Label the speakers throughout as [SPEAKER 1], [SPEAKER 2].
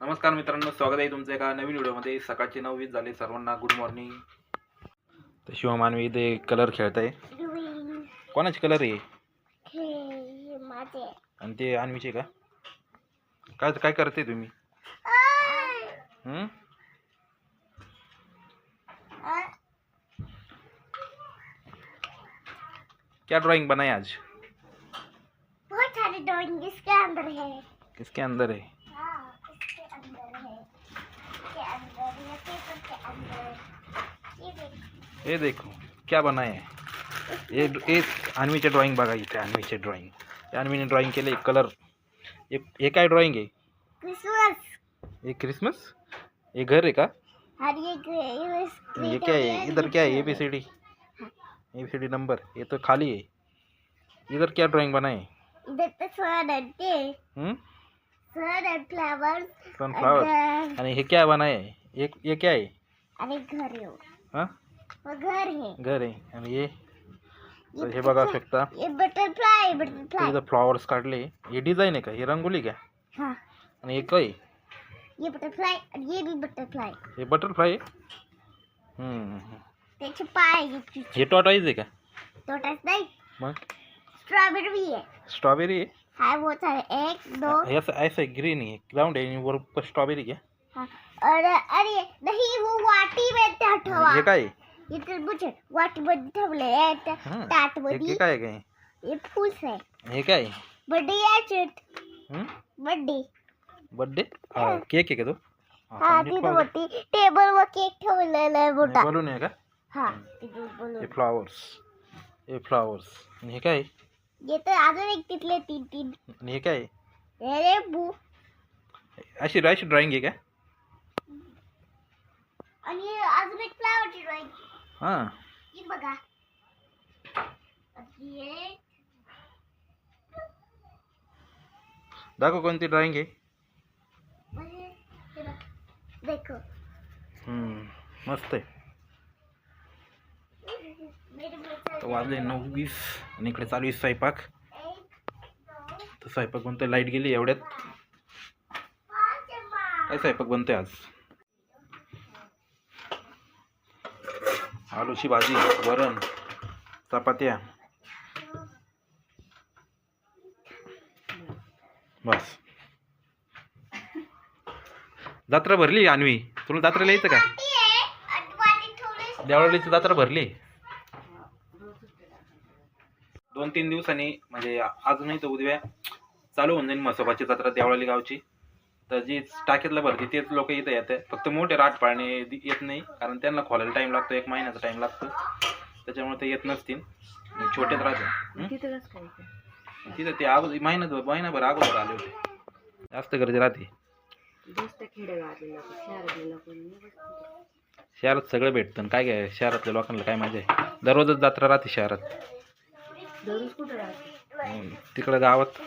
[SPEAKER 1] नमस्कार मित्रांनो, स्वागत आहे तुमचं एका नवीन व्हिडिओमध्ये. सकाळचे 9:20 झाले. सर्वांना गुड मॉर्निंग. तर शिवमानवी इथे कलर खेळत आहे. कोणाचे कलर आहे?
[SPEAKER 2] माझे.
[SPEAKER 1] आणि ते अन्वीचे का? काय काय करते तुम्ही? क्या ड्राइंग बनाए आज?
[SPEAKER 2] बहुत सारी ड्राइंग इसके अंदर है।
[SPEAKER 1] किसके अंदर है?
[SPEAKER 2] हाँ, इसके अंदर है। इसके अंदर ये पेपर के अंदर ये देखो।
[SPEAKER 1] ये देखो क्या बनाए है. ये अन्वीचे ड्रॉइंग बघा इथे. अन्वीचे ड्रॉइंग. अन्वीने ड्रॉइंग केले. कलर. ये काय ड्रॉइंग है?
[SPEAKER 2] क्रिसमस।
[SPEAKER 1] ये क्रिसमस. ये घर है का?
[SPEAKER 2] और ये
[SPEAKER 1] क्या है? इधर क्या है? ABCD. ABCD number. ये तो खाली है. इधर क्या ड्राइंग बनाए?
[SPEAKER 2] इधर पे सन एंड फ्लावर्स।
[SPEAKER 1] सनफ्लावर. आणि हे क्या बनाए? ये क्या है?
[SPEAKER 2] अरे घर है वो।
[SPEAKER 1] हाँ?
[SPEAKER 2] वो घर है।
[SPEAKER 1] घर आहे. आणि तर हे बघा शकता.
[SPEAKER 2] ये बटरफ्लाई।
[SPEAKER 1] इथं फ्लॉवर्स काढले. हे डिझाईन आहे का? हे रंगोली का?
[SPEAKER 2] हाँ,
[SPEAKER 1] आणि हे काय?
[SPEAKER 2] ये बटरफ्लाई और ये भी बटरफ्लाई।
[SPEAKER 1] हे बटरफ्लाय.
[SPEAKER 2] त्याचे पाय आहेत।
[SPEAKER 1] हे टॉर्टॉइज आहे का?
[SPEAKER 2] तोटाच नाही,
[SPEAKER 1] मग
[SPEAKER 2] स्ट्रॉबेरी भी है।
[SPEAKER 1] स्ट्रॉबेरी आहे.
[SPEAKER 2] हाँ, बहुत सारे, 1 2।
[SPEAKER 1] हे असं ऐसे ग्रीन आहे. ग्राउंड आहे आणि वर स्ट्रॉबेरी आहे.
[SPEAKER 2] हाँ, और अरे नहीं, वो वाटी में ठेवा।
[SPEAKER 1] हे काय आहे?
[SPEAKER 2] ये तरबूज है, वाटी मध्ये ठेवले आहे ताट
[SPEAKER 1] हे
[SPEAKER 2] मध्ये।
[SPEAKER 1] काय आहे काय?
[SPEAKER 2] ये फूस है।
[SPEAKER 1] हे काय आहे?
[SPEAKER 2] बर्थडे याचे बर्थडे।
[SPEAKER 1] बर्थडे. केक आहे का तो?
[SPEAKER 2] हाँ, तिथं वरती टेबल वर केक ठेवलेला आहे मोठा।
[SPEAKER 1] बलून आहे का?
[SPEAKER 2] हाँ, तिथं बोलू।
[SPEAKER 1] हे फ्लॉवर्स. हे फ्लॉवर्स. आणि हे काय आहे?
[SPEAKER 2] ये तर अजून एक तिथले 3
[SPEAKER 1] आणि हे काय आहे?
[SPEAKER 2] अरे बू।
[SPEAKER 1] अशी ड्रॉइंग आहे का?
[SPEAKER 2] आणि अजून एक फ्लावरची ड्रॉइंग।
[SPEAKER 1] हां.
[SPEAKER 2] ये बघा। ये
[SPEAKER 1] दाखव कोणती ड्रॉइंग आहे.
[SPEAKER 2] देखो।
[SPEAKER 1] मस्त आहे. तर वाजले 9:20 आणि इकडे चालू आहे स्वयंपाक. तर स्वयंपाक बनतोय. लाईट गेली एवढ्यात. काय स्वयंपाक बनतोय आज? आलूची भाजी, वरण, चपात्या. बस. जत्रा भरली अन्वी. तुला जत्रेला यायचं का? देवळालीची जत्रा भरली. 2-3 दिवसांनी म्हणजे आज नाही तर उद्या चालू होऊन जाईल म्हसोबाची जत्रा देवळाली गावची. तर जी टाकीतला भरती तेच लोक इथं येतात. फक्त मोठे राट पाळणे येत नाही, कारण त्यांना खोलायला टाईम लागतो. 1 महिन्याचा टाईम लागतो. त्याच्यामुळे ते येत नसतील. छोटेच राहते. तिथं ते अगोदर महिनाभर अगोदर आले होते. जास्त गर्दी राहते. शहरात सगळं भेटतं. काय काय शहरातल्या लोकांना काय मजा आहे. दररोजच जत्रा राहते शहरात. तिकडं गावात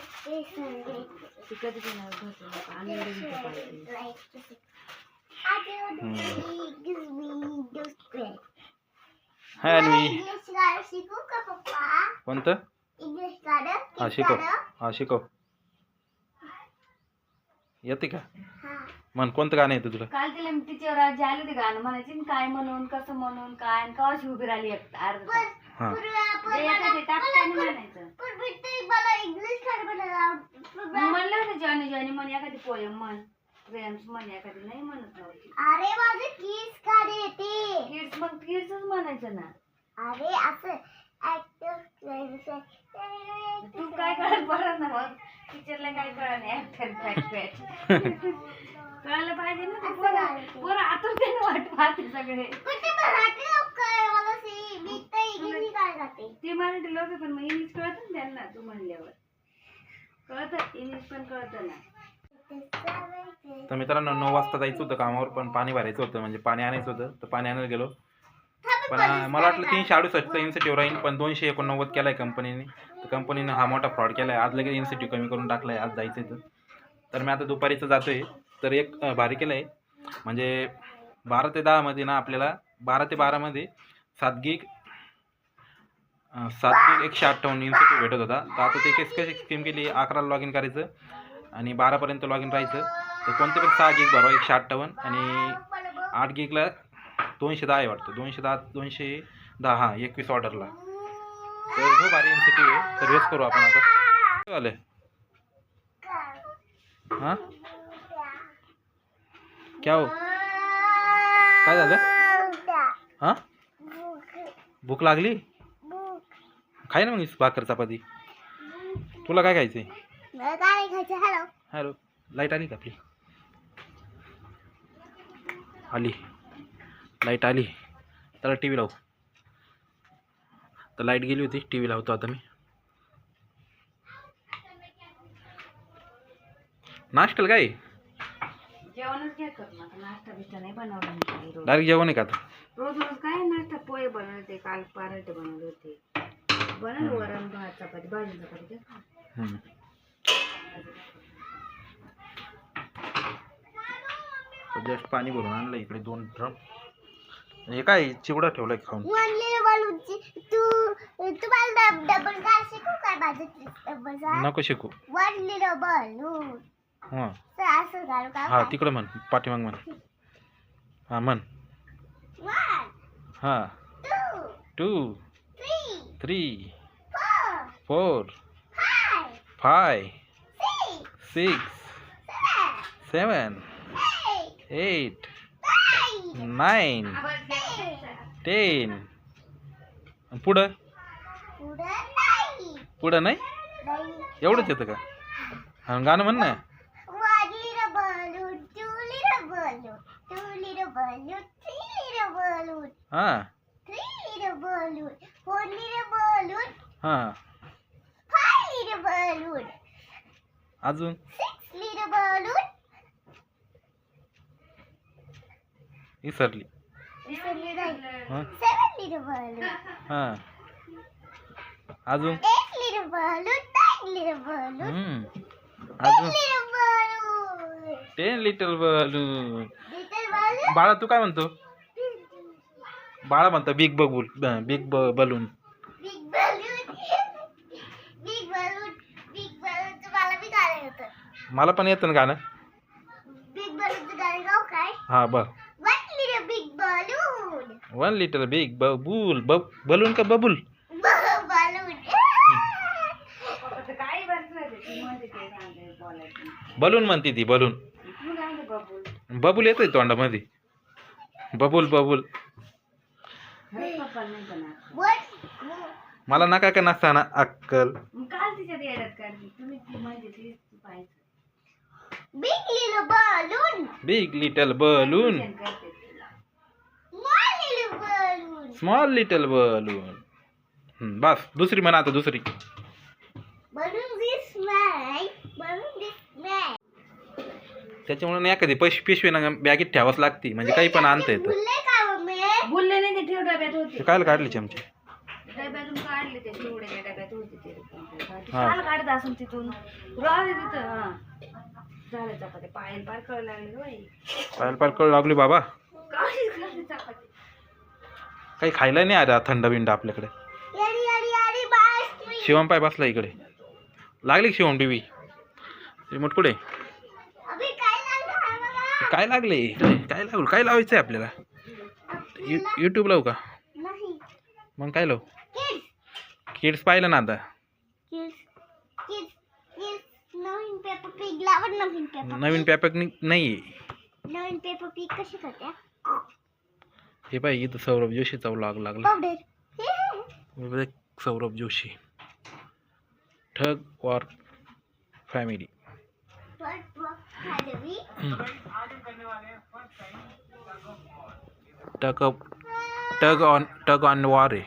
[SPEAKER 1] हाय अन्वी. कोणतं? हा शिकव. हा शिकव. येते का? म्हण कोणतं गाणं येतं तुला?
[SPEAKER 3] काल तिला तिच्यावर आजी आली होती गाणं म्हणायची ना, काय म्हणून कसं म्हणून काय आणि कवाशी उभी राहिली अर्धा तास.
[SPEAKER 1] हां.
[SPEAKER 3] ते टाकताना म्हणायचं. मग म्हणलं होतं जॉनी जॉनी म्हण एखादी पोयम म्हण. रेम्स म्हण एखादी. नाही म्हणत नव्हती.
[SPEAKER 2] अरे माझे किड्स काढे येते।
[SPEAKER 3] किड्स मग किड्सच म्हणायचं ना.
[SPEAKER 2] अरे असं
[SPEAKER 3] तू काय कळत पडत ना मग. टीचरला काय कळत नाही. ऍक्टर कळलं पाहिजे ना. ते पोरं आतुरतेने वाट पाहते सगळे. ते मराठी लोक पण मग इंग्लिश कळत ना त्यांना. तू म्हणल्यावर कळत. इंग्लिश पण कळत ना.
[SPEAKER 1] तर मित्रांनो 9 वाजता जायचं होतं कामावर, पण पाणी भरायचं होतं. म्हणजे पाणी आणायचं होतं. तर पाणी आणायला गेलो. पण मला वाटलं 368चा इन्सेंटिव्ह राहील, पण 289 केला आहे कंपनीने. तर कंपनीने हा मोठा फ्रॉड केला आहे. आज लगेच इन्सेंटिव्ह कमी करून टाकला आहे. आज जायचं आहे. तर मी आता दुपारीचं जातो आहे. तर एक भारी केलं आहे. म्हणजे 12 ते 10 मध्ये ना आपल्याला 12 ते 12 मध्ये 7 GB 158 इन्सेंटिव्ह भेटत होता. तर आता ते कशी स्कीम केली. 11 लॉग इन करायचं आणि 12पर्यंत लॉग इन राहायचं. तर कोणते पण 6 GB भरावं 158 आणि 8 GB 210 आहे वाटतं. 210 हां 21 ऑर्डरला. तर हो भारी MCT आहे. तर वेस्ट करू आपण आता. काय झालं हां क्या हो काय झालं हां भूक लागली खाय ना मग भाकर चपाती. तुला काय खायचंय?
[SPEAKER 2] हॅलो
[SPEAKER 1] हॅलो लाईट आली का आपली? आली लाईट आली. त्याला टी व्ही लावू. तर लाईट गेली होती. टी व्ही लावतो आता मी. नाश्त्याला काय
[SPEAKER 3] जेवणच घ्या करून आता नाश्ता बिस्टा नाही बनवला मी रोज.
[SPEAKER 1] डायरेक्ट जेवण आहे का आता?
[SPEAKER 3] रोज रोज काय नाश्ता पोहे बनवते काल पराठे बनवले होते. बनव वरण भात चपाती भाजी चपाती घ्या.
[SPEAKER 1] जस्ट पाणी भरून आणलं इकडे 2 ड्रम. हे काय चिवडा ठेवलाय खाऊन.
[SPEAKER 2] तुम्हाला डबल कार शिकू काय माझं डबल कार
[SPEAKER 1] नको शिकू.
[SPEAKER 2] वन लिटर बलून
[SPEAKER 1] हां
[SPEAKER 2] असं घालू का
[SPEAKER 1] हां तिकडं म्हण पाठीमाग म्हण. हां म्हण.
[SPEAKER 2] 1
[SPEAKER 1] हां
[SPEAKER 2] 2
[SPEAKER 1] 2
[SPEAKER 2] 3
[SPEAKER 1] 3
[SPEAKER 2] 4
[SPEAKER 1] 4
[SPEAKER 2] 5
[SPEAKER 1] 5
[SPEAKER 2] 6
[SPEAKER 1] 6 7 8 9 10 पुढं पुढं नाही एवढंच येतं का? हां गाणं म्हण ना.
[SPEAKER 2] 1 litre balloon 2 litre balloon 2 litre balloon 3 litre balloon
[SPEAKER 1] हां
[SPEAKER 2] 3 लिटर बलून 4 लिटर बलून
[SPEAKER 1] हां
[SPEAKER 2] 5 लिटर बलून
[SPEAKER 1] अजून
[SPEAKER 2] 6 लिटर बलून
[SPEAKER 1] विसरली. हां
[SPEAKER 2] 7 लिटर बलून
[SPEAKER 1] हां अजून
[SPEAKER 2] 8 लिटर बलून 9 लिटर बलून
[SPEAKER 1] अजून
[SPEAKER 2] 10 litre balloon
[SPEAKER 1] 10 litre balloon.
[SPEAKER 2] Litre balloon
[SPEAKER 1] बाळा तू काय म्हणतो? बाळा म्हणतो बिग बबूल big balloon.
[SPEAKER 2] Big balloon big balloon big balloon तुम्हाला बी गाणं येतं.
[SPEAKER 1] मला पण येतं ना गाणं.
[SPEAKER 2] बिग बलूनचं गाणं गाऊ काय?
[SPEAKER 1] हां बघ.
[SPEAKER 2] 1 litre big balloon
[SPEAKER 1] 1 litre big बबूल बलून का बबूल?
[SPEAKER 2] बलून
[SPEAKER 3] काय बरं ती म्हणते ते सांगते बोलायचं.
[SPEAKER 1] बलून म्हणते ती बलून.
[SPEAKER 3] तू काय म्हणते बाबू
[SPEAKER 1] बबूल येतोय तोंडामध्ये. बबूल बबूल.
[SPEAKER 3] पप्पा नाही बनणार.
[SPEAKER 2] वन
[SPEAKER 1] मला नका का नसताना अक्कल.
[SPEAKER 3] मग काल तिच्यात येड्यात काढली तुम्ही ती म्हणजे ती पाहायचं.
[SPEAKER 2] Big little balloon
[SPEAKER 1] big little balloon
[SPEAKER 3] करते तिला.
[SPEAKER 2] Small little balloon
[SPEAKER 1] small little balloon. बस दुसरी म्हणा आता दुसरी.
[SPEAKER 2] बलून दिस माय बलून दिस माय
[SPEAKER 1] त्याच्यामुळे नाही एखादी पिशवी ना बॅगेत ठेवाच लागते म्हणजे काही पण आणता येतं.
[SPEAKER 2] भुलले का मम्मी
[SPEAKER 3] बोलले नाही ते ठेव डब्यात होते.
[SPEAKER 1] ते कायला काढले चमचे?
[SPEAKER 3] डब्यातून काढले ते चिवड्याच्या डब्यात होते ते.
[SPEAKER 1] हा.
[SPEAKER 3] काल काढत असून तिथून राहू दे तिथं. हा झालं चपाती पायल पार कळ लागली बाई.
[SPEAKER 1] पायल पायल कळ लागली बाबा.
[SPEAKER 3] काळीच खाल्ली चपाती.
[SPEAKER 1] काही खायला नाही आला थंड बिंड आपल्याकडे.
[SPEAKER 2] यारी यारी यारी बास
[SPEAKER 1] शिवम पाय बसला इकडे. लागली शिवम टीव्ही रिमोट कुठे?
[SPEAKER 2] अभी काय लागलं आम्हाला
[SPEAKER 1] काय लागले काय लागू काय लावायचं आहे आपल्याला? यूट्यूब लावू का?
[SPEAKER 2] नाही
[SPEAKER 1] मग काय लावू?
[SPEAKER 2] किड्स
[SPEAKER 1] किड्स पाहिलं ना आता.
[SPEAKER 2] किड्स किड्स किड्स नवीन पेपर पिग लावड नवीन पेपर
[SPEAKER 1] नवीन पॅपक नाही
[SPEAKER 2] नवीन पेपर पिग कशी करते
[SPEAKER 1] हे पाय इथं सौरभ जोशीचा व्लॉग लागला.
[SPEAKER 2] पावडर
[SPEAKER 1] सौरभ जोशी ठग war family. Tug on war आहे.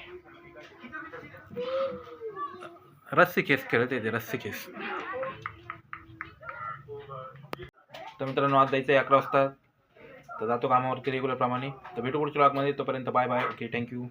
[SPEAKER 1] रस्सी खेस खेळत येते रस्सी खेस. तर मित्रांनो आज जायचं 11 वाजता. तर जातो कामावरती रेग्युलर प्रमाणे. तर भेटू पुढच्या ब्लॉगमध्ये. तोपर्यंत बाय बाय. Okay thank you.